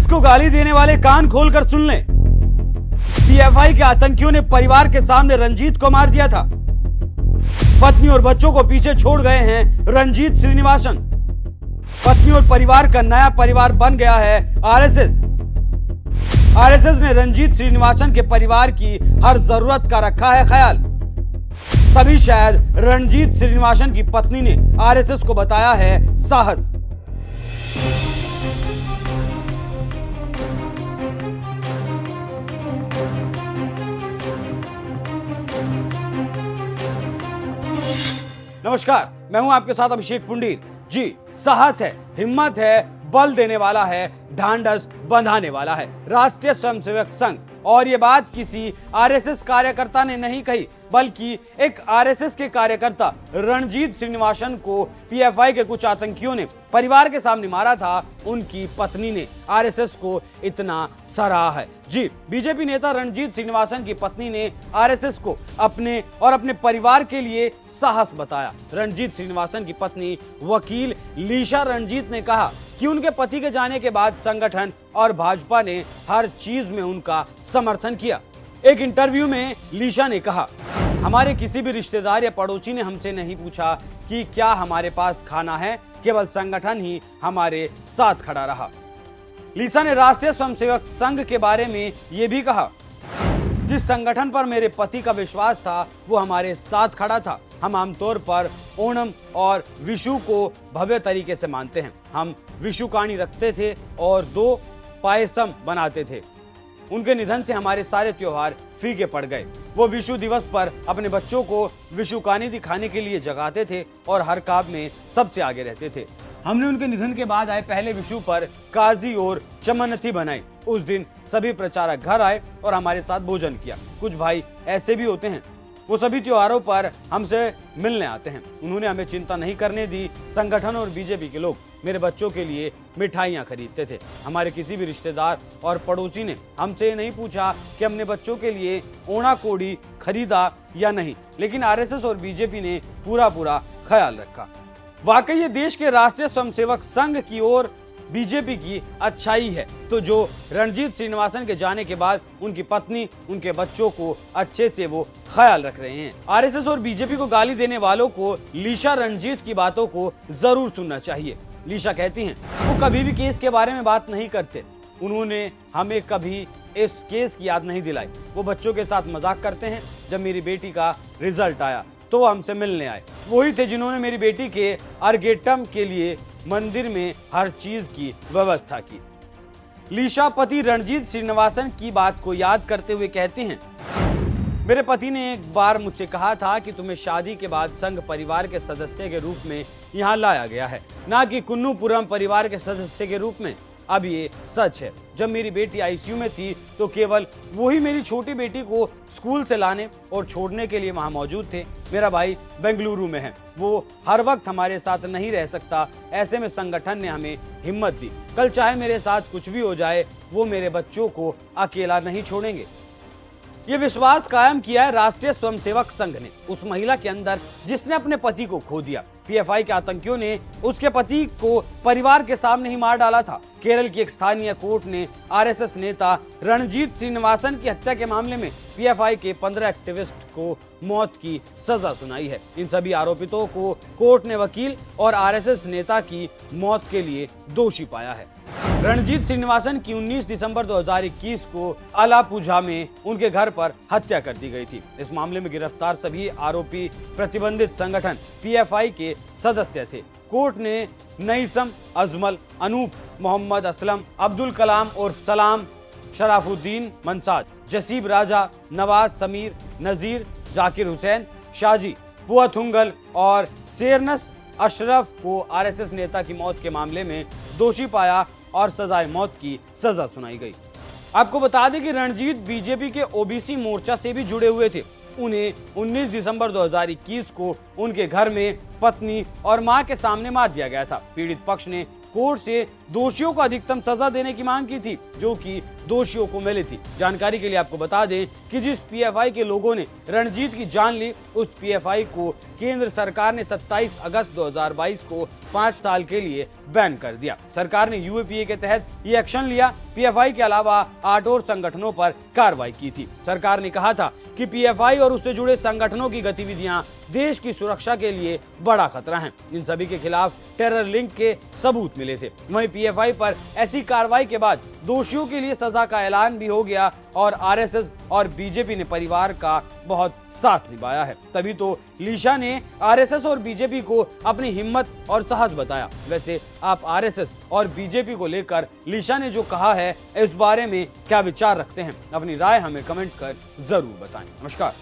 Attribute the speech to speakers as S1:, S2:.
S1: Police को गाली देने वाले कान खोलकर सुन लें। पीएफआई के आतंकियों ने परिवार के सामने रंजीत को मार दिया था। पत्नी और बच्चों को पीछे छोड़ गए हैं रंजीत श्रीनिवासन। पत्नी और परिवार का नया परिवार बन गया है आरएसएस। आरएसएस ने रंजीत श्रीनिवासन के परिवार की हर जरूरत का रखा है ख्याल। तभी शायद रंजीत श्रीनिवासन की पत्नी ने आरएसएस को बताया है साहस। नमस्कार, मैं हूं आपके साथ अभिषेक पुंडीर। जी, साहस है, हिम्मत है, बल देने वाला है, ढांढस बंधाने वाला है राष्ट्रीय स्वयंसेवक संघ। और ये बात किसी आरएसएस कार्यकर्ता ने नहीं कही, बल्कि एक आरएसएस के कार्यकर्ता रणजीत श्रीनिवासन को पीएफआई के कुछ आतंकियों ने परिवार के सामने मारा था। उनकी पत्नी ने आरएसएस को इतना सराहा है। जी, बीजेपी नेता रणजीत श्रीनिवासन की पत्नी ने आरएसएस को अपने और अपने परिवार के लिए साहस बताया। रणजीत श्रीनिवासन की पत्नी वकील लीशा रणजीत ने कहा कि उनके पति के जाने के बाद संगठन और भाजपा ने हर चीज में उनका समर्थन किया। एक इंटरव्यू में लीशा ने कहा, हमारे किसी भी रिश्तेदार या पड़ोसी ने हमसे नहीं पूछा कि क्या हमारे पास खाना है, केवल संगठन ही हमारे साथ खड़ा रहा। लीशा ने राष्ट्रीय स्वयंसेवक संघ के बारे में यह भी कहा, जिस संगठन पर मेरे पति का विश्वास था वो हमारे साथ खड़ा था। हम आमतौर पर ओणम और विशु को भव्य तरीके से मानते हैं। हम विशु कहानी रखते थे और 2 पायसम बनाते थे। उनके निधन से हमारे सारे त्योहार फीके पड़ गए। वो विशु दिवस पर अपने बच्चों को विशु कहानी दिखाने के लिए जगाते थे और हर काम में सबसे आगे रहते थे। हमने उनके निधन के बाद आए पहले विशु पर काजी और चमनथी बनाई। उस दिन सभी प्रचारक घर आए और हमारे साथ भोजन किया। कुछ भाई ऐसे भी होते हैं, वो सभी त्योहारों पर हमसे मिलने आते हैं। उन्होंने हमें चिंता नहीं करने दी। संगठन और बीजेपी के लोग मेरे बच्चों के लिए मिठाइयाँ खरीदते थे। हमारे किसी भी रिश्तेदार और पड़ोसी ने हमसे नहीं पूछा कि हमने बच्चों के लिए ओणा कोड़ी खरीदा या नहीं, लेकिन आरएसएस और बीजेपी ने पूरा ख्याल रखा। वाकई ये देश के राष्ट्रीय स्वयंसेवक संघ की ओर बीजेपी की अच्छाई है। तो जो रणजीत श्रीनिवासन के जाने के बाद उनकी पत्नी, उनके बच्चों को अच्छे से वो ख्याल रख रहे हैं। आरएसएस और बीजेपी को गाली देने वालों को लीशा रणजीत की बातों को जरूर सुनना चाहिए। लीशा कहती हैं, वो कभी भी केस के बारे में बात नहीं करते। उन्होंने हमें कभी इस केस की याद नहीं दिलाई। वो बच्चों के साथ मजाक करते हैं। जब मेरी बेटी का रिजल्ट आया तो वो हमसे मिलने आए। वही थे जिन्होंने मेरी बेटी के अर्गेटम के लिए मंदिर में हर चीज की व्यवस्था की। लीशा पति रणजीत श्रीनिवासन की बात को याद करते हुए कहते हैं, मेरे पति ने एक बार मुझसे कहा था कि तुम्हें शादी के बाद संघ परिवार के सदस्य के रूप में यहाँ लाया गया है, ना कि कुन्नूपुरम परिवार के सदस्य के रूप में। अब ये सच है। जब मेरी बेटी आईसीयू में थी तो केवल वही मेरी छोटी बेटी को स्कूल से लाने और छोड़ने के लिए वहां मौजूद थे। मेरा भाई बेंगलुरु में है, वो हर वक्त हमारे साथ नहीं रह सकता। ऐसे में संगठन ने हमें हिम्मत दी। कल चाहे मेरे साथ कुछ भी हो जाए, वो मेरे बच्चों को अकेला नहीं छोड़ेंगे। ये विश्वास कायम किया है राष्ट्रीय स्वयंसेवक संघ ने उस महिला के अंदर जिसने अपने पति को खो दिया। पीएफआई के आतंकियों ने उसके पति को परिवार के सामने ही मार डाला था। केरल की एक स्थानीय कोर्ट ने आरएसएस नेता रणजीत श्रीनिवासन की हत्या के मामले में पीएफआई के 15 एक्टिविस्ट को मौत की सजा सुनाई है। इन सभी आरोपितों को कोर्ट ने वकील और आरएसएस नेता की मौत के लिए दोषी पाया है। रणजीत श्रीनिवासन की 19 दिसंबर 2021 को अलापुझा में उनके घर पर हत्या कर दी गई थी। इस मामले में गिरफ्तार सभी आरोपी प्रतिबंधित संगठन पीएफआई के सदस्य थे। कोर्ट ने नईसम, अजमल, अनूप, मोहम्मद असलम, अब्दुल कलाम और सलाम, शराफुद्दीन मंसाज, जसीब राजा, नवाज, समीर, नजीर, जाकिर हुसैन, शाजी, पुअथुंगल और शेरनस अशरफ को आरएसएस नेता की मौत के मामले में दोषी पाया और सजाए मौत की सजा सुनाई गई। आपको बता दें कि रणजीत बीजेपी के ओबीसी मोर्चा से भी जुड़े हुए थे। उन्हें 19 दिसंबर 2021 को उनके घर में पत्नी और मां के सामने मार दिया गया था। पीड़ित पक्ष ने कोर्ट से दोषियों को अधिकतम सजा देने की मांग की थी, जो कि दोषियों को मिली थी। जानकारी के लिए आपको बता दें कि जिस पीएफआई के लोगों ने रणजीत की जान ली, उस पीएफआई को केंद्र सरकार ने 27 अगस्त 2022 को 5 साल के लिए बैन कर दिया। सरकार ने यूएपीए के तहत ये एक्शन लिया। पीएफआई के अलावा 8 और संगठनों पर कार्रवाई की थी। सरकार ने कहा था कि पीएफआई और उससे जुड़े संगठनों की गतिविधियां देश की सुरक्षा के लिए बड़ा खतरा हैं। इन सभी के खिलाफ टेरर लिंक के सबूत मिले थे। वहीं पीएफआई पर ऐसी कार्रवाई के बाद दोषियों के लिए सजा का ऐलान भी हो गया और आरएसएस और बीजेपी ने परिवार का बहुत साथ निभाया है। तभी तो लीशा ने आरएसएस और बीजेपी को अपनी हिम्मत और साहस बताया। वैसे आप आरएसएस और बीजेपी को लेकर लीशा ने जो कहा है, इस बारे में क्या विचार रखते हैं? अपनी राय हमें कमेंट कर जरूर बताएं। नमस्कार।